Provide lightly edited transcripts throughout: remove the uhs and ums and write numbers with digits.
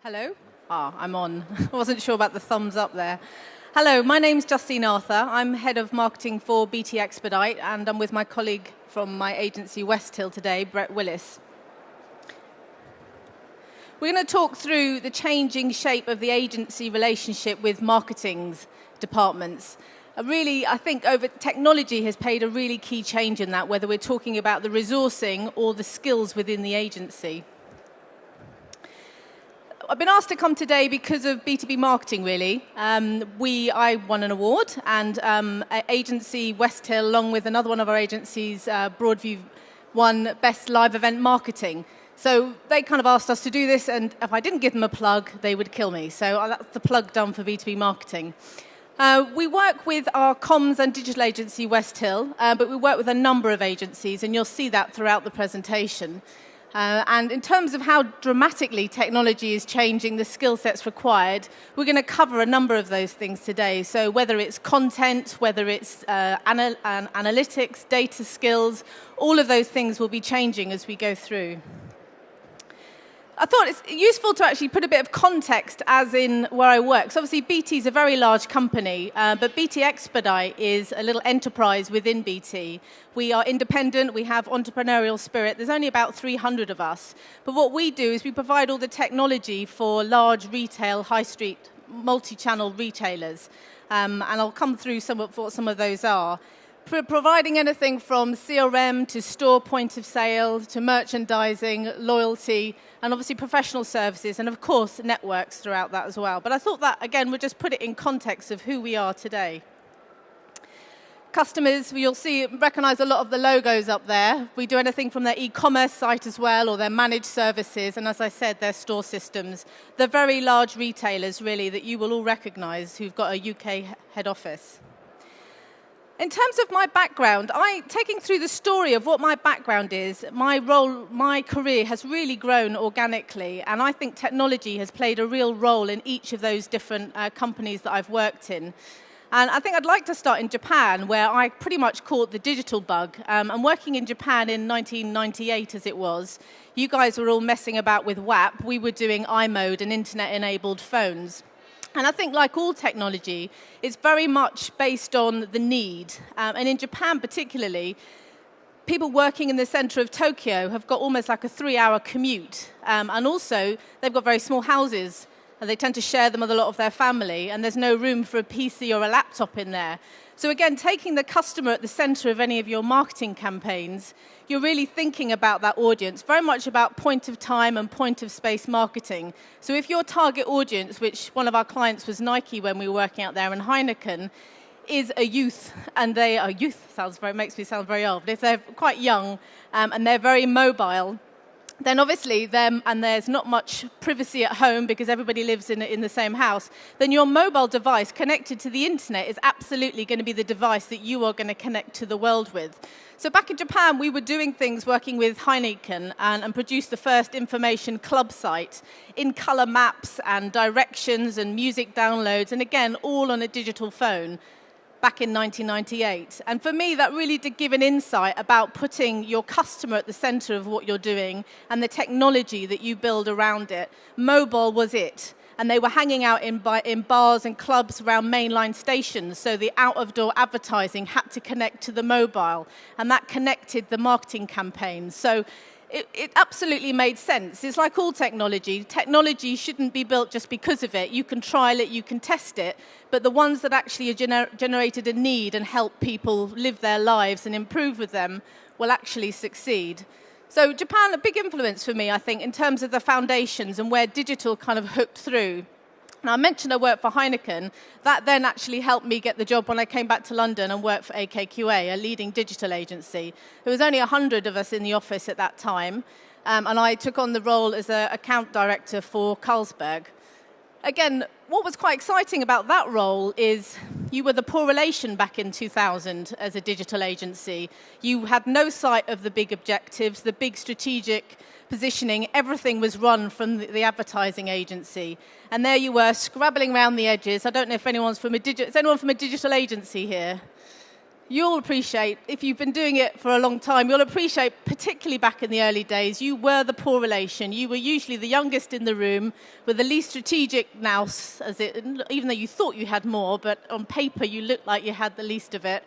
Hello? I'm on. I wasn't sure about the thumbs up there. Hello, my name's Justine Arthur. I'm head of marketing for BT Expedite, and I'm with my colleague from my agency Westhill today, Willis. We're going to talk through the changing shape of the agency relationship with marketing's departments. Really, I think technology has played a really key change in that, whether we're talking about the resourcing or the skills within the agency. I've been asked to come today because of B2B marketing, really. I won an award, and agency Westhill, along with another one of our agencies, Broadview, won Best Live Event Marketing. So they kind of asked us to do this, and if I didn't give them a plug, they would kill me. So that's the plug done for B2B marketing. We work with our comms and digital agency, Westhill, but we work with a number of agencies, and you'll see that throughout the presentation. And in terms of how dramatically technology is changing the skill sets required, we're going to cover a number of those things today. So whether it's content, whether it's analytics, data skills, all of those things will be changing as we go through. I thought it's useful to actually put a bit of context as in where I work. So obviously BT is a very large company, but BT Expedite is a little enterprise within BT. We are independent, we have entrepreneurial spirit. There's only about 300 of us. But what we do is we provide all the technology for large retail, high street, multi-channel retailers. And I'll come through what some of those are. Providing anything from CRM to store point of sale to merchandising, loyalty, and obviously professional services, and of course networks throughout that as well. But I thought that, again, would just put it in context of who we are today. Customers, you'll recognize a lot of the logos up there. We do anything from their e-commerce site as well, or their managed services, and as I said, their store systems. They're very large retailers, really, that you will all recognize who've got a UK head office. In terms of my background, taking through the story of what my background is, my career has really grown organically, and I think technology has played a real role in each of those different companies that I've worked in. And I think I'd like to start in Japan, where I pretty much caught the digital bug. And working in Japan in 1998, as it was, you guys were all messing about with WAP. We were doing iMode and internet-enabled phones. And I think, like all technology, it's very much based on the need. And in Japan particularly, people working in the center of Tokyo have got almost like a 3-hour commute. And also, they've got very small houses, and they tend to share them with a lot of their family, and there's no room for a PC or a laptop in there. So again, taking the customer at the center of any of your marketing campaigns, you're really thinking about that audience, very much about point of time and point of space marketing. So if your target audience, which one of our clients was Nike when we were working out there, and Heineken, is a youth, and they are makes me sound very old, but if they're quite young and they're very mobile, then obviously and there's not much privacy at home because everybody lives in the same house, then your mobile device connected to the internet is absolutely going to be the device that you are going to connect to the world with. So back in Japan, we were doing things working with Heineken and produced the first information club site in color maps and directions and music downloads, and again, all on a digital phone. Back in 1998. And for me, that really did give an insight about putting your customer at the center of what you're doing and the technology that you build around it. Mobile was it. And they were hanging out in bars and clubs around mainline stations, so the out-of-door advertising had to connect to the mobile, and that connected the marketing campaigns. So it absolutely made sense. It's like all technology. Technology shouldn't be built just because of it. You can trial it, you can test it, but the ones that actually generated a need and help people live their lives and improve with them will actually succeed. So Japan, a big influence for me, I think, in terms of the foundations and where digital kind of hooked through. Now, I mentioned I worked for Heineken. That then actually helped me get the job when I came back to London and worked for AKQA, a leading digital agency. There was only 100 of us in the office at that time, and I took on the role as an account director for Carlsberg. Again, what was quite exciting about that role is you were the poor relation back in 2000 as a digital agency. You had no sight of the big objectives, the big strategic positioning. Everything was run from the advertising agency. And there you were, scrabbling around the edges. I don't know if anyone's from is anyone from a digital agency here? you'll appreciate, if you've been doing it for a long time, you'll appreciate, particularly back in the early days, you were the poor relation. You were usually the youngest in the room with the least strategic nous, even though you thought you had more, but on paper you looked like you had the least of it.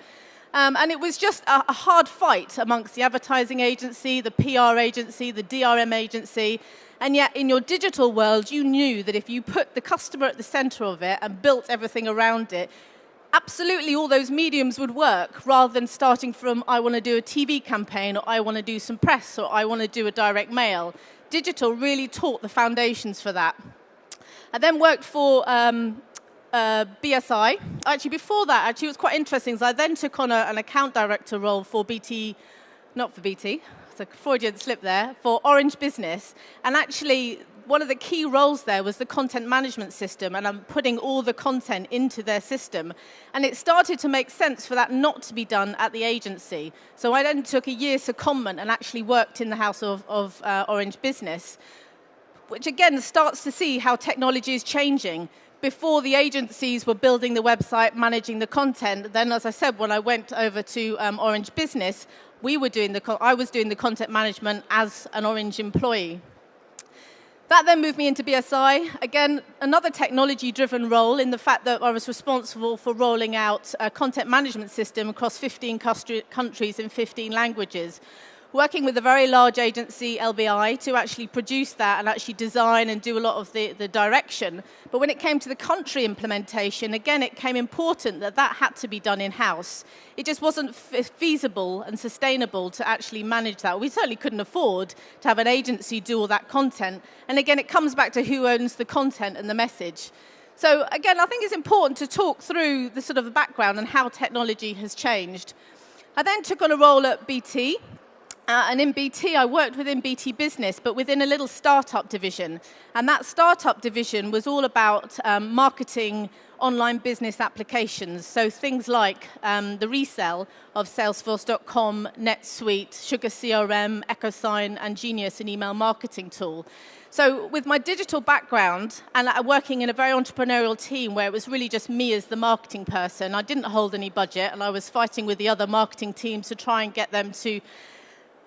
And it was just a hard fight amongst the advertising agency, the PR agency, the DRM agency. And yet in your digital world, you knew that if you put the customer at the center of it and built everything around it, absolutely all those mediums would work, rather than starting from, I want to do a TV campaign, or I want to do some press, or I want to do a direct mail. Digital really taught the foundations for that. I then worked for BSI. Actually, before that, it was quite interesting. So I then took on an account director role for BT, not for BT, it's a Freudian slip there, for Orange Business. And actually, one of the key roles there was the content management system, and I'm putting all the content into their system. And it started to make sense for that not to be done at the agency. So I then took a year secondment and actually worked in the house of Orange Business, which again starts to see how technology is changing. Before, the agencies were building the website, managing the content. Then, as I said, when I went over to Orange Business, I was doing the content management as an Orange employee. That then moved me into BSI. Again, another technology-driven role in the fact that I was responsible for rolling out a content management system across 15 countries in 15 languages, working with a very large agency, LBI, to actually produce that and actually design and do a lot of the direction. But when it came to the country implementation, again, it became important that that had to be done in-house. It just wasn't feasible and sustainable to actually manage that. We certainly couldn't afford to have an agency do all that content. And again, it comes back to who owns the content and the message. So again, I think it's important to talk through the sort of the background and how technology has changed. I then took on a role at BT. And in BT, I worked within BT Business, but within a little startup division. And that startup division was all about marketing online business applications. So things like the resell of Salesforce.com, NetSuite, Sugar CRM, EchoSign, and Genius, an email marketing tool. So with my digital background and working in a very entrepreneurial team where it was really just me as the marketing person, I didn't hold any budget, and I was fighting with the other marketing teams to try and get them to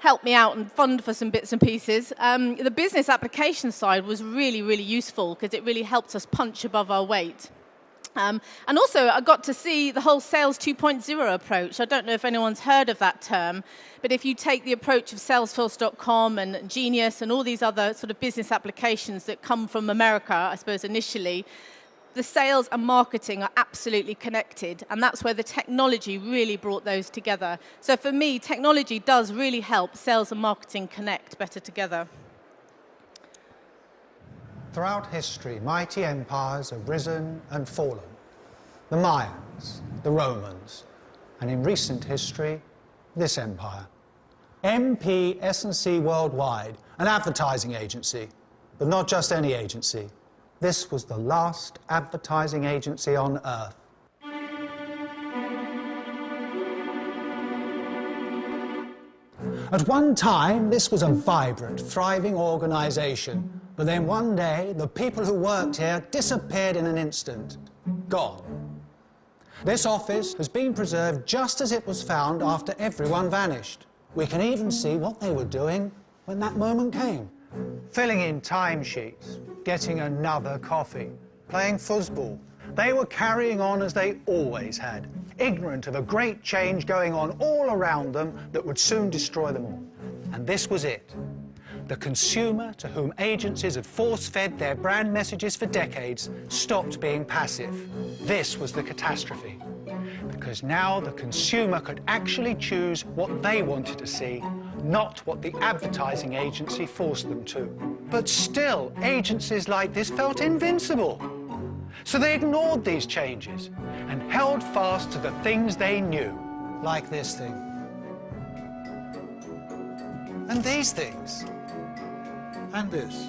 help me out and fund for some bits and pieces. The business application side was really, really useful because it really helped us punch above our weight. And also, I got to see the whole Sales 2.0 approach. I don't know if anyone's heard of that term, but if you take the approach of Salesforce.com and Genius and all these other sort of business applications that come from America, I suppose, initially, the sales and marketing are absolutely connected, and that's where the technology really brought those together. So for me, technology does really help sales and marketing connect better together. Throughout history, mighty empires have risen and fallen. The Mayans, the Romans, and in recent history, this empire. MP S&C Worldwide, an advertising agency, but not just any agency. This was the last advertising agency on earth. At one time, this was a vibrant, thriving organisation. But then one day, the people who worked here disappeared in an instant. Gone. This office has been preserved just as it was found after everyone vanished. We can even see what they were doing when that moment came. Filling in timesheets, getting another coffee, playing foosball. They were carrying on as they always had, ignorant of a great change going on all around them that would soon destroy them all. And this was it. The consumer, to whom agencies had force-fed their brand messages for decades, stopped being passive. This was the catastrophe. Because now the consumer could actually choose what they wanted to see, not what the advertising agency forced them to. But still, agencies like this felt invincible. So they ignored these changes and held fast to the things they knew, like this thing. And these things. And this.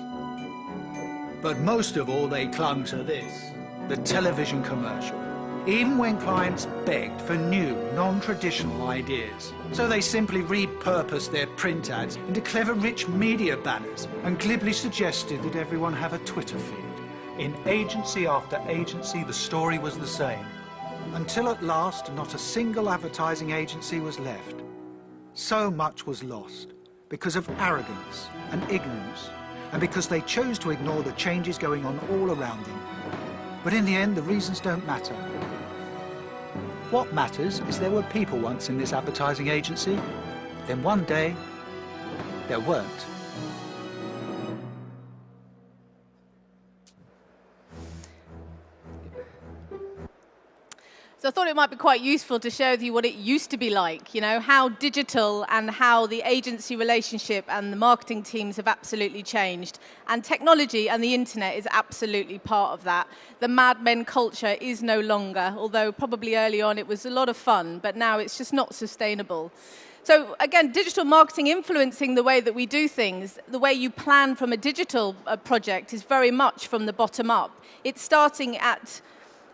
But most of all, they clung to this, the television commercial, even when clients begged for new, non-traditional ideas. So they simply repurposed their print ads into clever rich media banners and glibly suggested that everyone have a Twitter feed. In agency after agency, the story was the same. until at last not a single advertising agency was left. So much was lost because of arrogance and ignorance, and because they chose to ignore the changes going on all around them. But in the end, the reasons don't matter. What matters is there were people once in this advertising agency, then one day, there weren't. So I thought it might be quite useful to share with you what it used to be like, you know, how digital and how the agency relationship and the marketing teams have absolutely changed. And technology and the internet is absolutely part of that. The Mad Men culture is no longer, although probably early on it was a lot of fun, but now it's just not sustainable. So again, digital marketing influencing the way that we do things, the way you plan from a digital project is very much from the bottom up. It's starting at,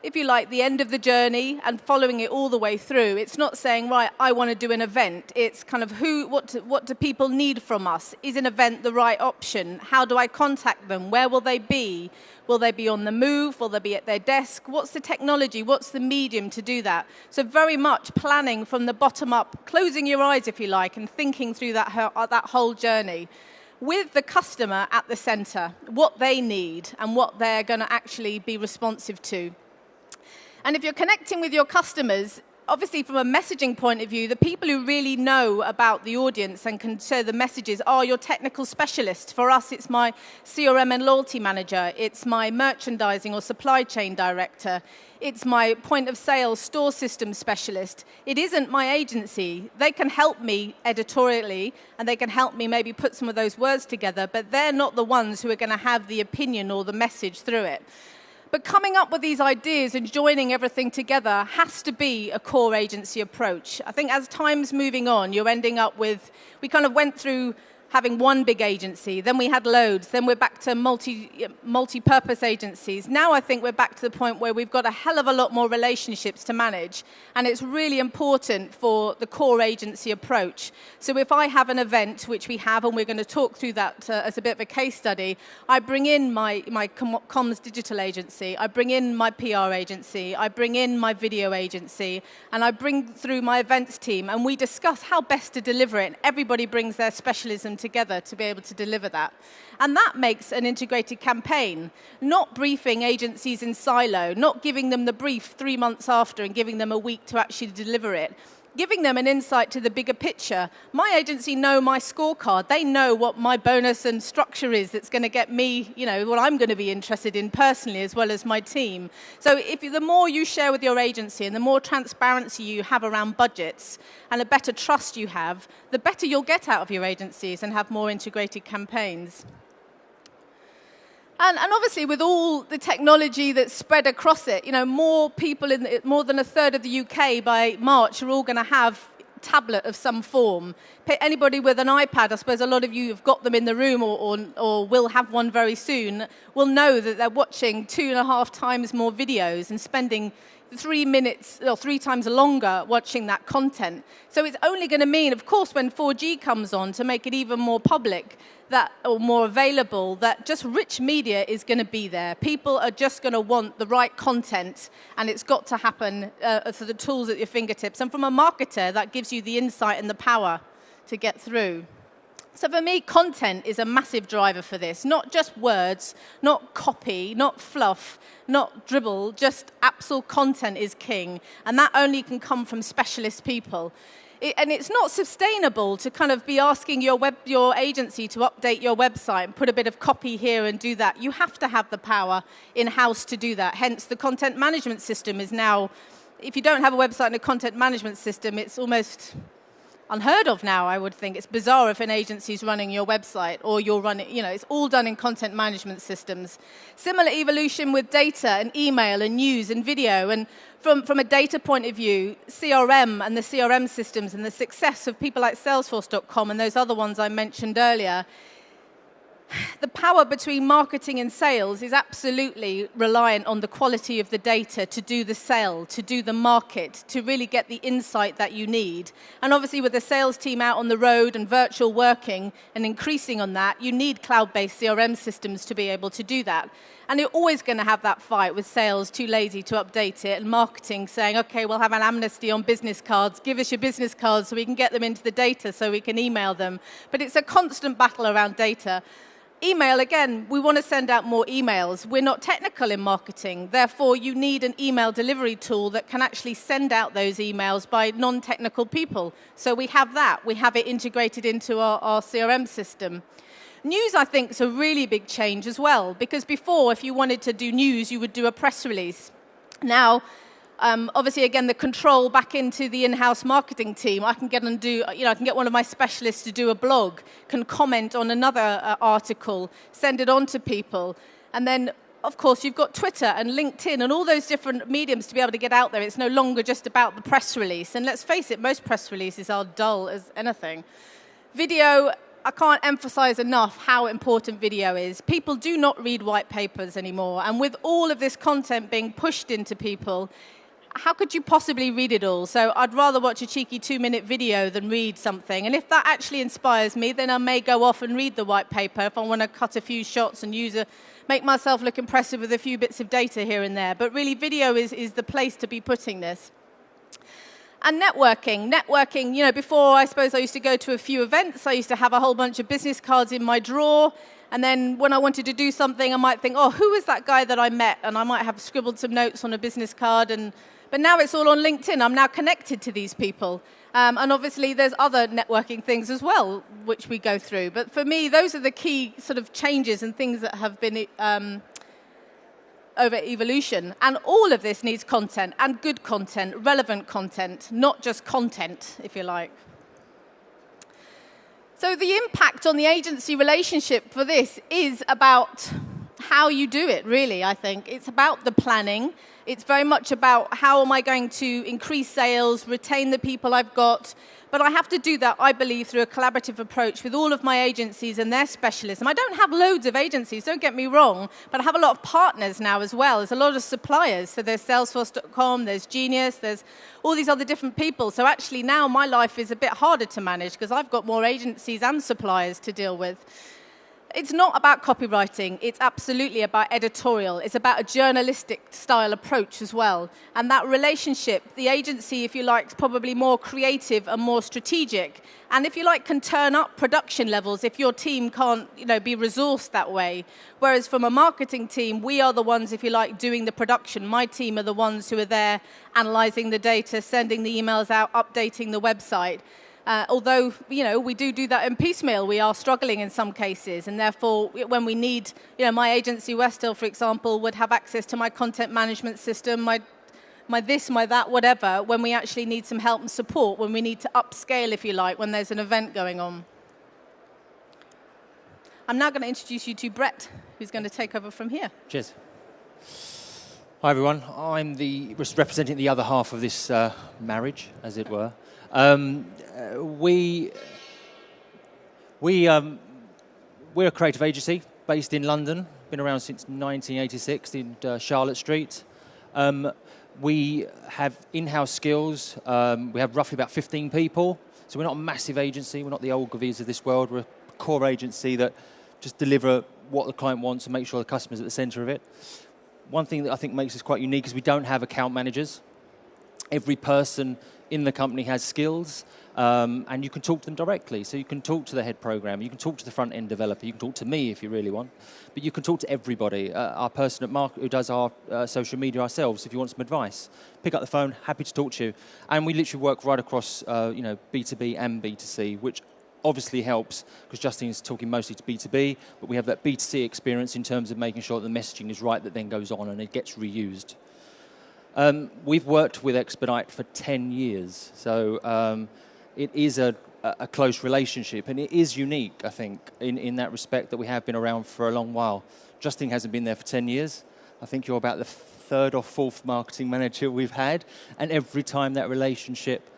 if you like, the end of the journey and following it all the way through. It's not saying, right, I want to do an event. It's kind of what do people need from us? Is an event the right option? How do I contact them? Where will they be? Will they be on the move? Will they be at their desk? What's the technology? What's the medium to do that? So very much planning from the bottom up, closing your eyes, if you like, and thinking through that whole journey, with the customer at the center, what they need and what they're going to actually be responsive to. And if you're connecting with your customers, obviously from a messaging point of view, the people who really know about the audience and can share the messages are your technical specialists. For us, it's my CRM and loyalty manager. It's my merchandising or supply chain director. It's my point of sale store system specialist. It isn't my agency. They can help me editorially, and they can help me maybe put some of those words together, but they're not the ones who are going to have the opinion or the message through it. But coming up with these ideas and joining everything together has to be a core agency approach. I think as time's moving on, you're ending up with, we kind of went through having one big agency, then we had loads, then we're back to multi-purpose agencies. Now I think we're back to the point where we've got a hell of a lot more relationships to manage, and it's really important for the core agency approach. So if I have an event, which we have, and we're going to talk through that as a bit of a case study, I bring in my comms digital agency, I bring in my PR agency, I bring in my video agency, and I bring through my events team, and we discuss how best to deliver it. Everybody brings their specialism together to be able to deliver that. And that makes an integrated campaign, not briefing agencies in silo, not giving them the brief 3 months after and giving them a week to actually deliver it, giving them an insight to the bigger picture. My agency know my scorecard. They know what my bonus and structure is that's going to get me, you know, what I'm going to be interested in personally as well as my team. So the more you share with your agency and the more transparency you have around budgets and the better trust you have, the better you'll get out of your agencies and have more integrated campaigns. And obviously, with all the technology that's spread across it, you know, more people, more than a third of the UK by March are all going to have a tablet of some form. Anybody with an iPad, I suppose a lot of you have got them in the room or will have one very soon, will know that they're watching 2.5 times more videos and spending 3 minutes or 3 times longer watching that content. So it's only going to mean, of course, when 4G comes on, to make it even more public, that or more available, that just rich media is going to be there. People are just going to want the right content, and it's got to happen for the tools at your fingertips. And from a marketer, that gives you the insight and the power to get through. So for me, content is a massive driver for this. Not just words, not copy, not fluff, not dribble, just absolute content is king. And that only can come from specialist people. And it's not sustainable to kind of be asking your agency to update your website and put a bit of copy here and do that. You have to have the power in-house to do that. Hence, the content management system is now, if you don't have a website and a content management system, it's almost unheard of now, I would think. It's bizarre if an agency's running your website or you're running, you know, it's all done in content management systems. Similar evolution with data and email and news and video. And from a data point of view, CRM and the CRM systems and the success of people like Salesforce.com and those other ones I mentioned earlier, the power between marketing and sales is absolutely reliant on the quality of the data to do the sale, to do the market, to really get the insight that you need. And obviously with the sales team out on the road and virtual working and increasing on that, you need cloud-based CRM systems to be able to do that. And you're always going to have that fight with sales too lazy to update it, and marketing saying, okay, we'll have an amnesty on business cards. Give us your business cards so we can get them into the data so we can email them. But it's a constant battle around data. Email, again, we want to send out more emails. We're not technical in marketing. Therefore, you need an email delivery tool that can actually send out those emails by non-technical people. So we have that. We have it integrated into our CRM system. News, I think, is a really big change as well, because before, if you wanted to do news, you would do a press release. Now, obviously, again, the control back into the in-house marketing team. I can get and do, I can get one of my specialists to do a blog, can comment on another article, send it on to people. And then, of course, you've got Twitter and LinkedIn and all those different mediums to be able to get out there. It's no longer just about the press release. And let's face it, most press releases are dull as anything. Video, I can't emphasize enough how important video is. People do not read white papers anymore. And with all of this content being pushed into people, how could you possibly read it all? So I'd rather watch a cheeky 2-minute video than read something. And if that actually inspires me, then I may go off and read the white paper if I want to cut a few shots and make myself look impressive with a few bits of data here and there. But really, video is the place to be putting this. And networking. Networking, before I suppose I used to go to a few events. I used to have a whole bunch of business cards in my drawer. And then when I wanted to do something, I might think, oh, who is that guy that I met? And I might have scribbled some notes on a business card. But now it's all on LinkedIn. I'm now connected to these people. And obviously, there's other networking things as well, which we go through. But for me, those are the key sort of changes and things that have been over evolution. And all of this needs content, and good content, relevant content, not just content, if you like. So the impact on the agency relationship for this is about how you do it, really, I think. It's about the planning. It's very much about how am I going to increase sales, retain the people I've got. But I have to do that, I believe, through a collaborative approach with all of my agencies and their specialism. I don't have loads of agencies, don't get me wrong, but I have a lot of partners now as well. There's a lot of suppliers. So there's Salesforce.com, there's Genius, there's all these other different people. So actually now my life is a bit harder to manage because I've got more agencies and suppliers to deal with. It's not about copywriting. It's absolutely about editorial. It's about a journalistic style approach as well. And that relationship, the agency, if you like, is probably more creative and more strategic. And if you like, can turn up production levels if your team can't, be resourced that way. Whereas from a marketing team, we are the ones, if you like, doing the production. My team are the ones who are there analyzing the data, sending the emails out, updating the website. Although, we do that in piecemeal, we are struggling in some cases. And therefore, when we need, my agency, Westhill, for example, would have access to my content management system, my this, my that, whatever, when we actually need some help and support, when we need to upscale, if you like, when there's an event going on. I'm now going to introduce you to Brett, who's going to take over from here. Cheers. Hi, everyone. I'm representing the other half of this marriage, as it were. We're a creative agency based in London, been around since 1986 in Charlotte Street. We have in-house skills. We have roughly about 15 people. So we're not a massive agency. We're not the Ogilvy's of this world. We're a core agency that just deliver what the client wants and make sure the customer's at the center of it. One thing that I think makes us quite unique is we don't have account managers. Every person in the company has skills, and you can talk to them directly. So you can talk to the head programmer, you can talk to the front-end developer, you can talk to me if you really want, but you can talk to everybody. Our person at Market who does our social media ourselves, if you want some advice, pick up the phone, happy to talk to you. And we literally work right across B2B and B2C, which obviously helps because Justine's talking mostly to B2B, but we have that B2C experience in terms of making sure that the messaging is right that then goes on and it gets reused. We've worked with Expedite for 10 years, so it is a close relationship, and it is unique, I think, in that respect that we have been around for a long while. Justine hasn't been there for 10 years. I think you're about the third or fourth marketing manager we've had, and every time that relationship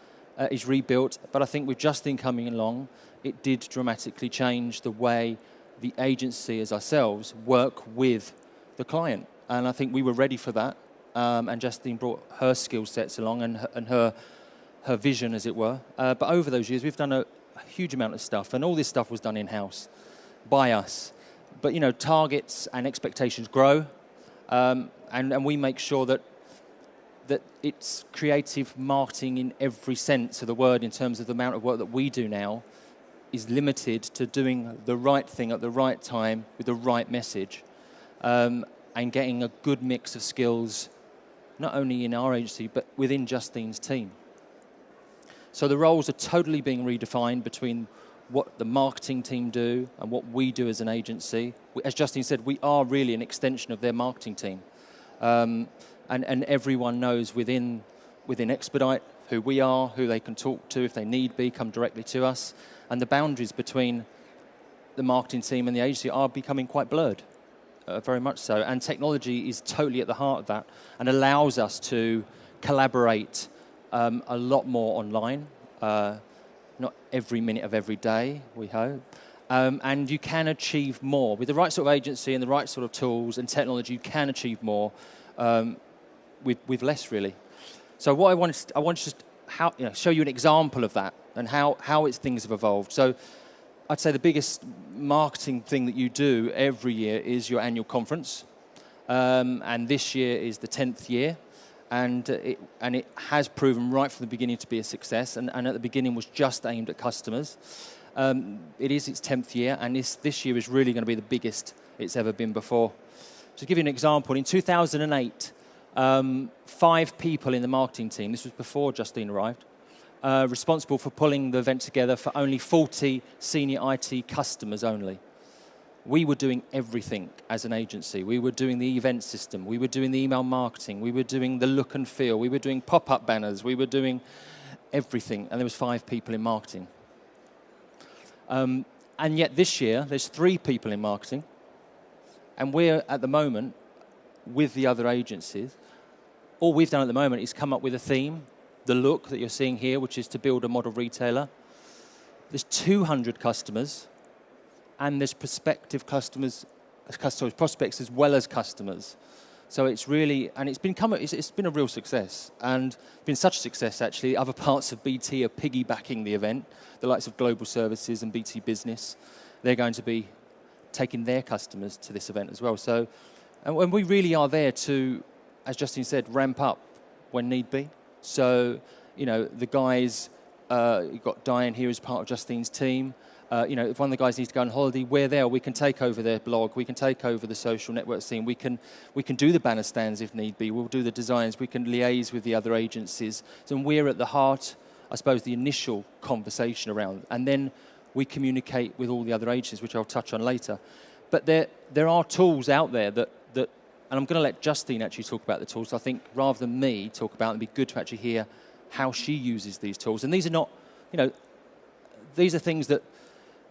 is rebuilt. But I think with Justine coming along, it did dramatically change the way the agency as ourselves work with the client, and I think we were ready for that. And Justine brought her skill sets along and her vision, as it were. But over those years, we've done a huge amount of stuff, and all this stuff was done in-house by us. But, targets and expectations grow, And we make sure that it's creative marketing in every sense of the word, in terms of the amount of work that we do now is limited to doing the right thing at the right time with the right message, and getting a good mix of skills, not only in our agency, but within Justine's team. So the roles are totally being redefined between what the marketing team do and what we do as an agency. As Justine said, we are really an extension of their marketing team. And everyone knows within Expedite who we are, who they can talk to if they need be, come directly to us. And the boundaries between the marketing team and the agency are becoming quite blurred, very much so. And technology is totally at the heart of that and allows us to collaborate a lot more online, not every minute of every day, we hope. And you can achieve more. With the right sort of agency and the right sort of tools and technology, you can achieve more with less, really. So what I want to show you an example of that and how things have evolved. So I'd say the biggest marketing thing that you do every year is your annual conference. And this year is the 10th year. And it has proven right from the beginning to be a success. And at the beginning was just aimed at customers. It is its 10th year, and this year is really going to be the biggest it's ever been before. To give you an example, in 2008, 5 people in the marketing team, this was before Justine arrived, responsible for pulling the event together for only 40 senior IT customers only. We were doing everything as an agency. We were doing the event system. We were doing the email marketing. We were doing the look and feel. We were doing pop-up banners. We were doing everything, and there was 5 people in marketing. And yet this year, there's 3 people in marketing, and we're, at the moment, with the other agencies, all we've done at the moment is come up with a theme, the look that you're seeing here, which is to build a model retailer. There's 200 customers, and there's prospective customers, prospects as well as customers. So it's really, and it's been a real success, and been such a success actually. Other parts of BT are piggybacking the event. The likes of Global Services and BT Business, they're going to be taking their customers to this event as well. So, and we really are there to, as Justine said, ramp up when need be. So, the guys, you've got Diane here as part of Justine's team. If one of the guys needs to go on holiday, we're there. We can take over their blog. We can take over the social network scene. We can do the banner stands if need be. We'll do the designs. We can liaise with the other agencies. So we're at the heart, I suppose, the initial conversation around. And then we communicate with all the other agencies, which I'll touch on later. But there are tools out there that and I'm going to let Justine actually talk about the tools. I think rather than me talk about them, it'd be good to actually hear how she uses these tools. And these are not, these are things that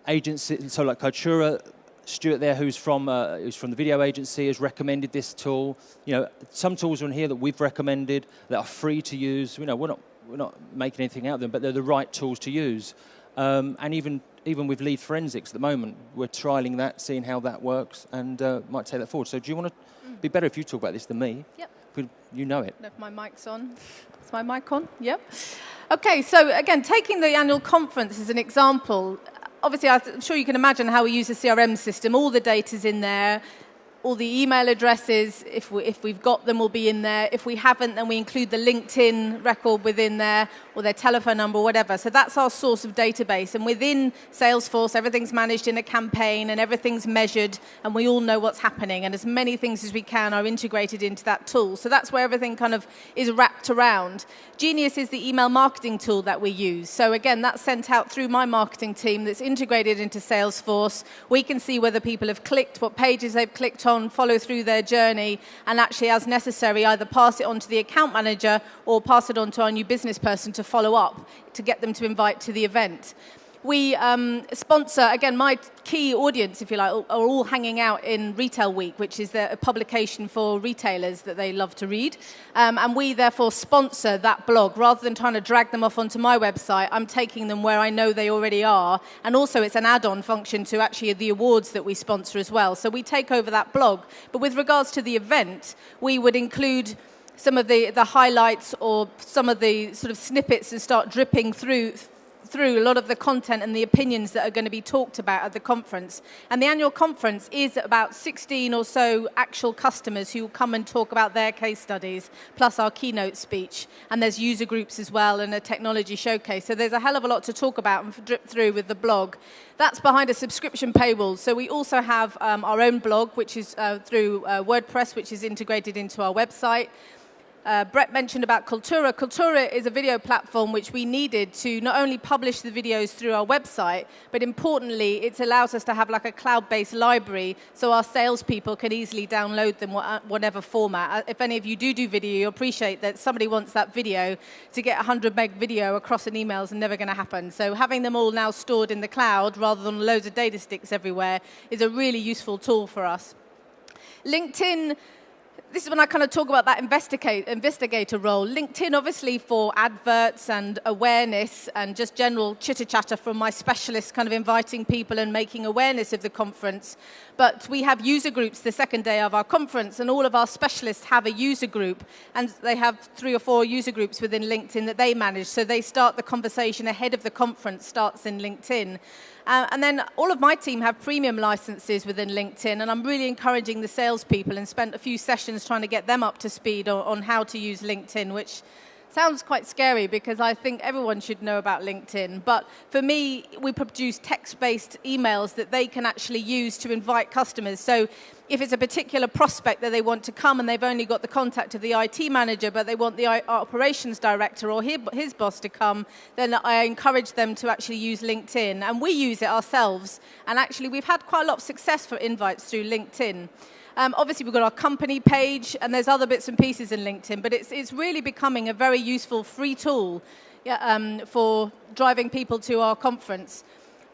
agencies, so like Cultura, Stuart there, who's from the video agency, has recommended this tool. Some tools are in here that we've recommended that are free to use. We're not making anything out of them, but they're the right tools to use. And even with lead forensics at the moment, we're trialing that, seeing how that works, and might take that forward. So do you want to? Be better if you talk about this than me. Yep. You know it. If my mic's on. Is my mic on? Yep. Okay, so again, taking the annual conference as an example, obviously I'm sure you can imagine how we use a CRM system. All the data's in there. All the email addresses, if we've got them, will be in there. If we haven't, then we include the LinkedIn record within there, or their telephone number, or whatever. So that's our source of database. And within Salesforce, everything's managed in a campaign, and everything's measured, and we all know what's happening. And as many things as we can are integrated into that tool. So that's where everything kind of is wrapped around. Genius is the email marketing tool that we use. So again, that's sent out through my marketing team that's integrated into Salesforce. We can see whether people have clicked, what pages they've clicked on, follow through their journey, and actually, as necessary, either pass it on to the account manager or pass it on to our new business person to follow up to get them to invite to the event. We sponsor, again, my key audience, if you like, are all hanging out in Retail Week, which is a publication for retailers that they love to read. And we, therefore, sponsor that blog. Rather than trying to drag them off onto my website, I'm taking them where I know they already are. And also, it's an add-on function to actually the awards that we sponsor as well. So we take over that blog. But with regards to the event, we would include some of the highlights or some of the sort of snippets and start dripping through through a lot of the content and the opinions that are going to be talked about at the conference. And the annual conference is about 16 or so actual customers who will come and talk about their case studies, plus our keynote speech. And there's user groups as well and a technology showcase. So there's a hell of a lot to talk about and drip through with the blog. That's behind a subscription paywall. So we also have our own blog, which is through WordPress, which is integrated into our website. Brett mentioned about Cultura. Cultura is a video platform which we needed to not only publish the videos through our website, but importantly, it allows us to have like a cloud-based library so our salespeople can easily download them whatever format. If any of you do video, you appreciate that somebody wants that video. To get 100 meg video across an email is never going to happen. So having them all now stored in the cloud rather than loads of data sticks everywhere is a really useful tool for us. LinkedIn. This is when I kind of talk about that investigator role. LinkedIn, obviously, for adverts and awareness and just general chitter-chatter from my specialists, kind of inviting people and making awareness of the conference. But we have user groups the second day of our conference, and all of our specialists have a user group, and they have 3 or 4 user groups within LinkedIn that they manage. So they start the conversation ahead of the conference, starts in LinkedIn. And then all of my team have premium licenses within LinkedIn, and I'm really encouraging the salespeople and spent a few sessions trying to get them up to speed on how to use LinkedIn, which sounds quite scary because I think everyone should know about LinkedIn. But for me, we produce text-based emails that they can actually use to invite customers. So if it's a particular prospect that they want to come and they've only got the contact of the IT manager, but they want the operations director or his boss to come, then I encourage them to actually use LinkedIn. And we use it ourselves. And actually, we've had quite a lot of success for invites through LinkedIn. Obviously, we've got our company page, and there's other bits and pieces in LinkedIn, but it's really becoming a very useful free tool for driving people to our conference.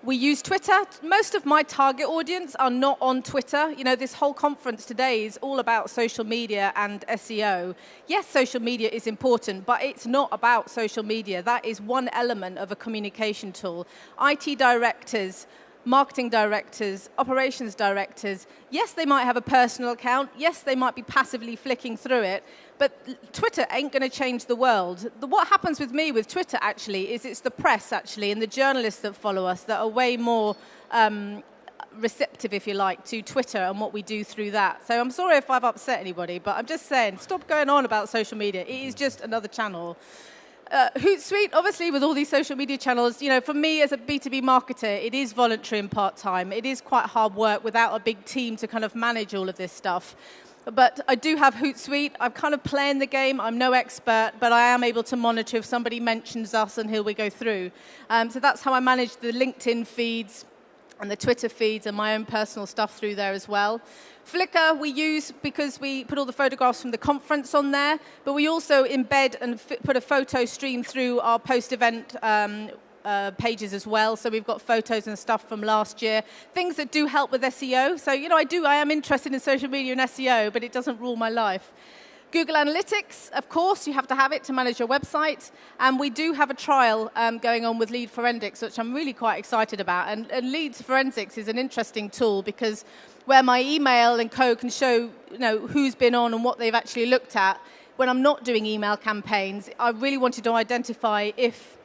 We use Twitter. Most of my target audience are not on Twitter. You know, this whole conference today is all about social media and SEO. Yes, social media is important, but it's not about social media. That is one element of a communication tool. IT directors, marketing directors, operations directors, yes, they might have a personal account. Yes, they might be passively flicking through it. But Twitter ain't going to change the world. What happens with me with Twitter, actually, is it's the press, actually, and the journalists that follow us that are way more receptive, if you like, to Twitter and what we do through that. So I'm sorry if I've upset anybody, but I'm just saying, stop going on about social media. It is just another channel. Hootsuite, obviously, with all these social media channels, you know, for me as a B2B marketer, it is voluntary and part-time. It is quite hard work without a big team to kind of manage all of this stuff. But I do have Hootsuite. I'm kind of playing the game. I'm no expert, but I am able to monitor if somebody mentions us, and here we go through. So that's how I manage the LinkedIn feeds and the Twitter feeds and my own personal stuff through there as well. Flickr we use because we put all the photographs from the conference on there, but we also embed and put a photo stream through our post-event pages as well. So we've got photos and stuff from last year, things that do help with SEO. So, you know, I am interested in social media and SEO, but it doesn't rule my life. Google Analytics, of course, you have to have it to manage your website. And we do have a trial going on with Lead Forensics, which I'm really quite excited about. And Lead Forensics is an interesting tool because where my email and co can show, you know, who's been on and what they've actually looked at. When I'm not doing email campaigns, I really wanted to identify if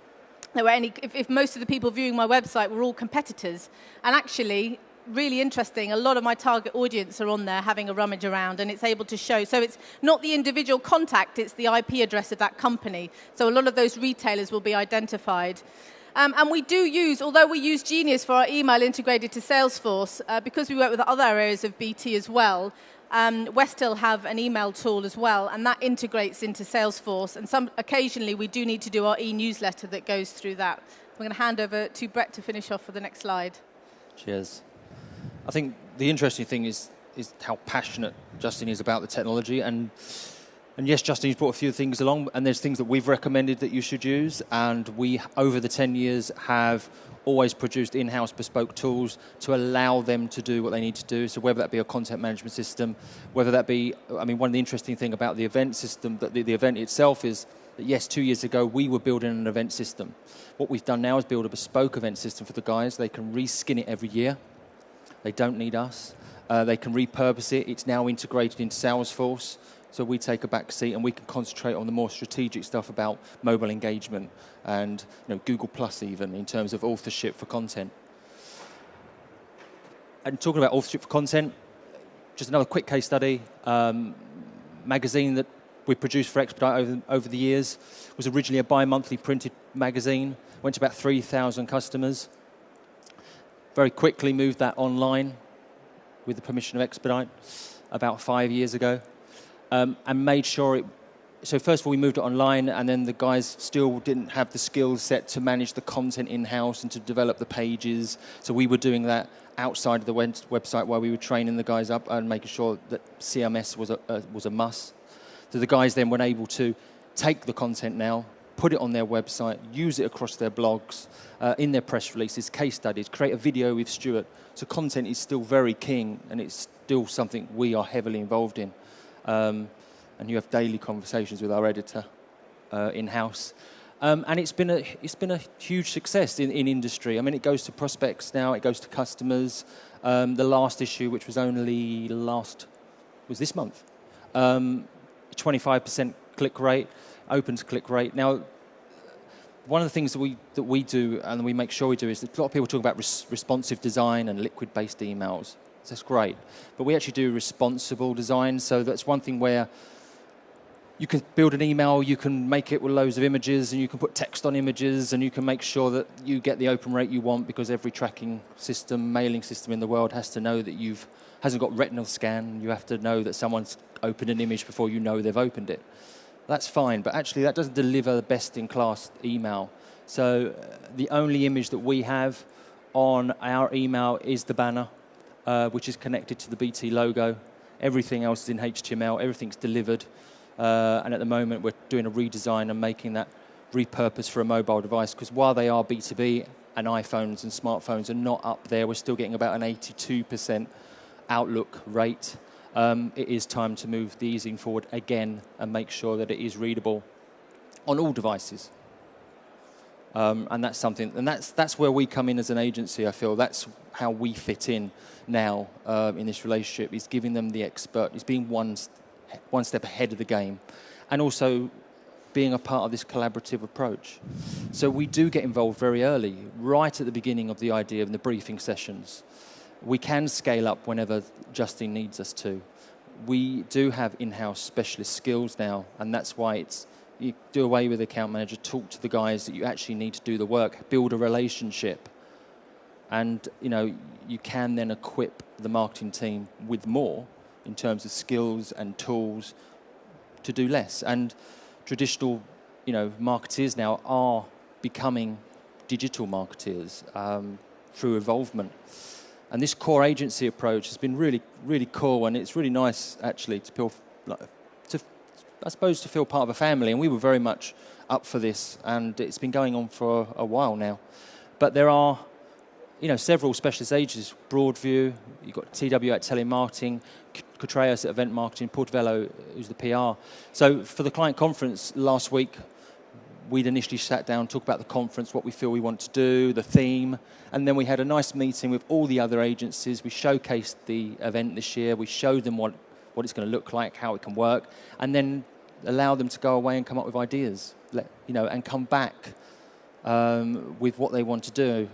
there were if most of the people viewing my website were all competitors. And actually, really interesting, a lot of my target audience are on there having a rummage around, and it's able to show. So it's not the individual contact, it's the IP address of that company. So a lot of those retailers will be identified. And we do use, although we use Genius for our email integrated to Salesforce, because we work with other areas of BT as well, Westhill have an email tool as well, and that integrates into Salesforce. And occasionally we do need to do our e-newsletter that goes through that. I'm going to hand over to Brett to finish off for the next slide. Cheers. I think the interesting thing is how passionate Justine is about the technology. And yes, Justine's brought a few things along, and there's things that we've recommended that you should use. And we, over the 10 years, have always produced in-house bespoke tools to allow them to do what they need to do. So whether that be a content management system, whether that be, I mean, one of the interesting things about the event system, that the event itself is that, yes, 2 years ago, we were building an event system. What we've done now is build a bespoke event system for the guys. They can reskin it every year. They don't need us. They can repurpose it. It's now integrated into Salesforce. So we take a back seat and we can concentrate on the more strategic stuff about mobile engagement and Google Plus even in terms of authorship for content. And talking about authorship for content, just another quick case study. Magazine that we produced for Expedite over the years was originally a bi-monthly printed magazine, went to about 3,000 customers. Very quickly moved that online with the permission of Expedite about 5 years ago, and made sure so first of all we moved it online, and then the guys still didn't have the skill set to manage the content in-house and to develop the pages, so we were doing that outside of the website while we were training the guys up and making sure that CMS was a must. So the guys then were able to take the content now, put it on their website, use it across their blogs, in their press releases, case studies, create a video with Stuart. So content is still very king, and it's still something we are heavily involved in. And you have daily conversations with our editor in-house. And it's been a huge success in industry. I mean, it goes to prospects now, it goes to customers. The last issue, which was was this month, 25% click rate, open to click rate. Now, one of the things that we do and we make sure we do is that a lot of people talk about responsive design and liquid-based emails. So that's great. But we actually do responsible design. So that's one thing where you can build an email, you can make it with loads of images, and you can put text on images, and you can make sure that you get the open rate you want, because every tracking system, mailing system in the world has to know that hasn't got retinal scan. You have to know that someone's opened an image before you know they've opened it. That's fine, but actually that doesn't deliver the best-in-class email. So the only image that we have on our email is the banner, which is connected to the BT logo. Everything else is in HTML, everything's delivered. And at the moment, we're doing a redesign and making that repurposed for a mobile device, because while they are B2B and iPhones and smartphones are not up there, we're still getting about an 82% Outlook rate. It is time to move the easing forward again and make sure that it is readable on all devices. And that's something, and that's where we come in as an agency. I feel that's how we fit in now in this relationship, is giving them the expert, is being one step ahead of the game, and also being a part of this collaborative approach. So we do get involved very early, right at the beginning of the idea in the briefing sessions. We can scale up whenever Justine needs us to. We do have in-house specialist skills now, and that's why you do away with the account manager, talk to the guys that you actually need to do the work, build a relationship, and you can then equip the marketing team with more in terms of skills and tools to do less. And traditional, marketeers now are becoming digital marketeers through involvement. And this core agency approach has been really, really cool, and it's really nice actually to feel, to feel part of a family. And we were very much up for this, and it's been going on for a while now. But there are, several specialist agencies. Broadview, you've got TW at telemarketing, Cotreas at event marketing, Portobello, who's the PR. So for the client conference last week, we'd initially sat down, talked about the conference, what we feel we want to do, the theme, and then we had a nice meeting with all the other agencies. We showcased the event this year. We showed them what it's going to look like, how it can work, and then allow them to go away and come up with ideas, and come back with what they want to do.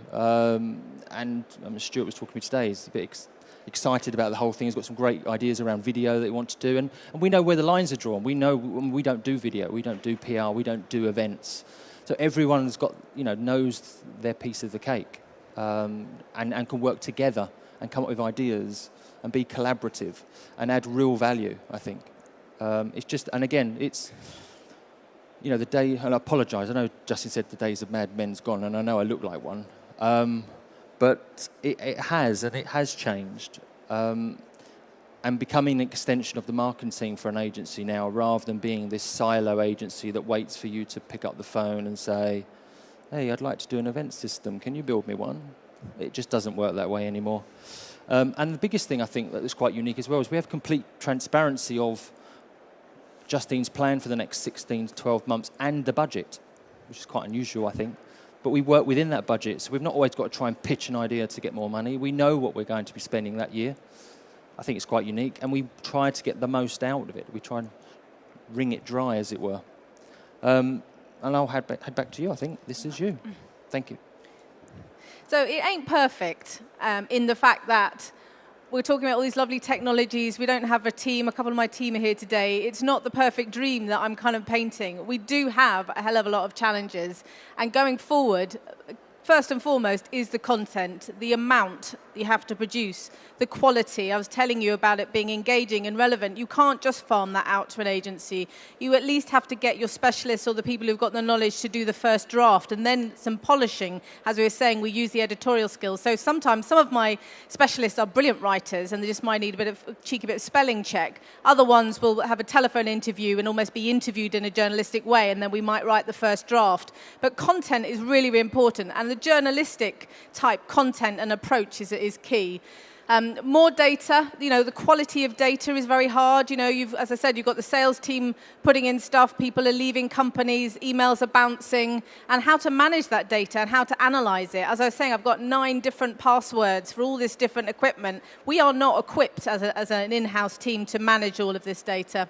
And Stuart was talking to me today. He's a bit excited about the whole thing. He's got some great ideas around video that he wants to do, and we know where the lines are drawn. We know we don't do video, we don't do PR, we don't do events. So everyone's got, knows their piece of the cake, and can work together and come up with ideas and be collaborative and add real value, I think. It's just, and again, it's, the day, and I apologise, I know Justine said the days of Mad Men's gone, and I know I look like one. But it has changed, and becoming an extension of the marketing team for an agency now, rather than being this silo agency that waits for you to pick up the phone and say, hey, I'd like to do an event system, can you build me one? It just doesn't work that way anymore. And the biggest thing I think that is quite unique as well is we have complete transparency of Justine's plan for the next 16 to 12 months and the budget, which is quite unusual, I think. But we work within that budget, so we've not always got to try and pitch an idea to get more money. We know what we're going to be spending that year. I think it's quite unique, and we try to get the most out of it. We try and wring it dry, as it were. And I'll head back to you. I think this is you. Thank you. So it ain't perfect in the fact that we're talking about all these lovely technologies. We don't have a team. A couple of my team are here today. It's not the perfect dream that I'm kind of painting. We do have a hell of a lot of challenges. And going forward, first and foremost is the content, the amount you have to produce, the quality. I was telling you about it being engaging and relevant. You can't just farm that out to an agency. You at least have to get your specialists or the people who've got the knowledge to do the first draft, and then some polishing. As we were saying, we use the editorial skills. So sometimes some of my specialists are brilliant writers and they just might need a cheeky bit of spelling check. Other ones will have a telephone interview and almost be interviewed in a journalistic way, and then we might write the first draft. But content is really, really important, and the journalistic type content and approach is key. More data, the quality of data is very hard. As I said, you've got the sales team putting in stuff, people are leaving companies, emails are bouncing, and how to manage that data and how to analyze it. As I was saying, I've got 9 different passwords for all this different equipment. We are not equipped as an in-house team to manage all of this data.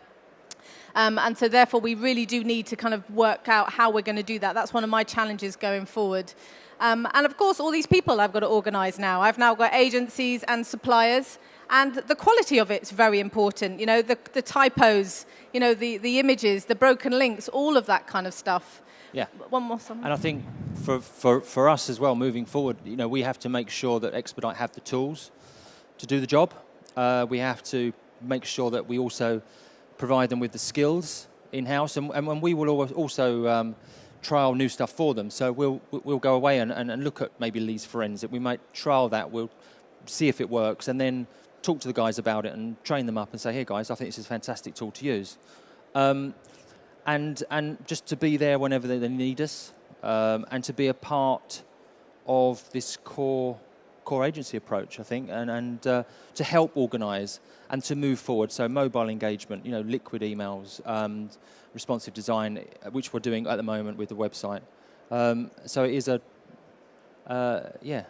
And so therefore, we really do need to kind of work out how we're going to do that. That's one of my challenges going forward. And of course, all these people I've got to organise now. I've now got agencies and suppliers, and the quality of it's very important. The typos, the images, the broken links, all of that kind of stuff. Yeah. One more. Someone. And I think for us as well, moving forward, we have to make sure that Expedite have the tools to do the job. We have to make sure that we also provide them with the skills in-house, and we will also trial new stuff for them. So we'll go away and look at maybe leads forensic. We might trial that. We'll see if it works, and then talk to the guys about it and train them up and say, "Hey guys, I think this is a fantastic tool to use," and just to be there whenever they need us, and to be a part of this core agency approach, I think, and to help organise and to move forward. So mobile engagement, liquid emails, responsive design, which we're doing at the moment with the website. So it is yeah.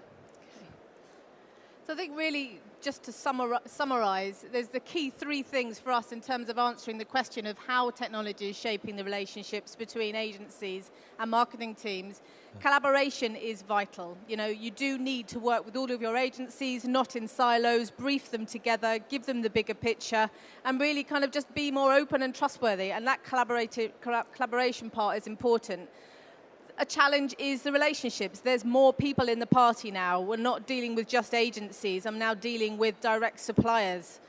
So I think really, just to summarise, there's the key 3 things for us in terms of answering the question of how technology is shaping the relationships between agencies and marketing teams. Collaboration is vital. You do need to work with all of your agencies, not in silos, brief them together, give them the bigger picture, and really kind of just be more open and trustworthy. And that collaboration part is important. A challenge is the relationships. There's more people in the party now. We're not dealing with just agencies. I'm now dealing with direct suppliers.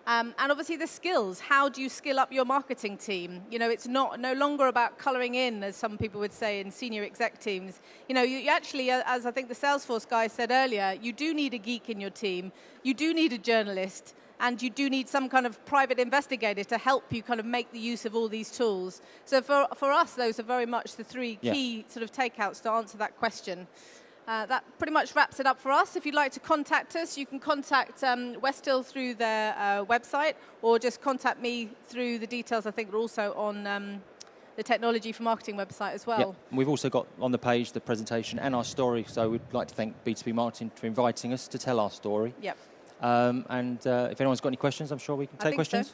And obviously the skills. How do you skill up your marketing team? It's no longer about colouring in, as some people would say in senior exec teams. You actually, as I think the Salesforce guy said earlier, you do need a geek in your team. You do need a journalist. And you do need some kind of private investigator to help you kind of make the use of all these tools. So for us, those are very much the 3 key sort of takeouts to answer that question. That pretty much wraps it up for us. If you'd like to contact us, you can contact Westhill through their website, or just contact me through the details I think are also on the Technology for Marketing website as well. Yep. We've also got on the page the presentation and our story, so we'd like to thank B2B Marketing for inviting us to tell our story. Yep. And if anyone's got any questions, I'm sure we can take questions. So.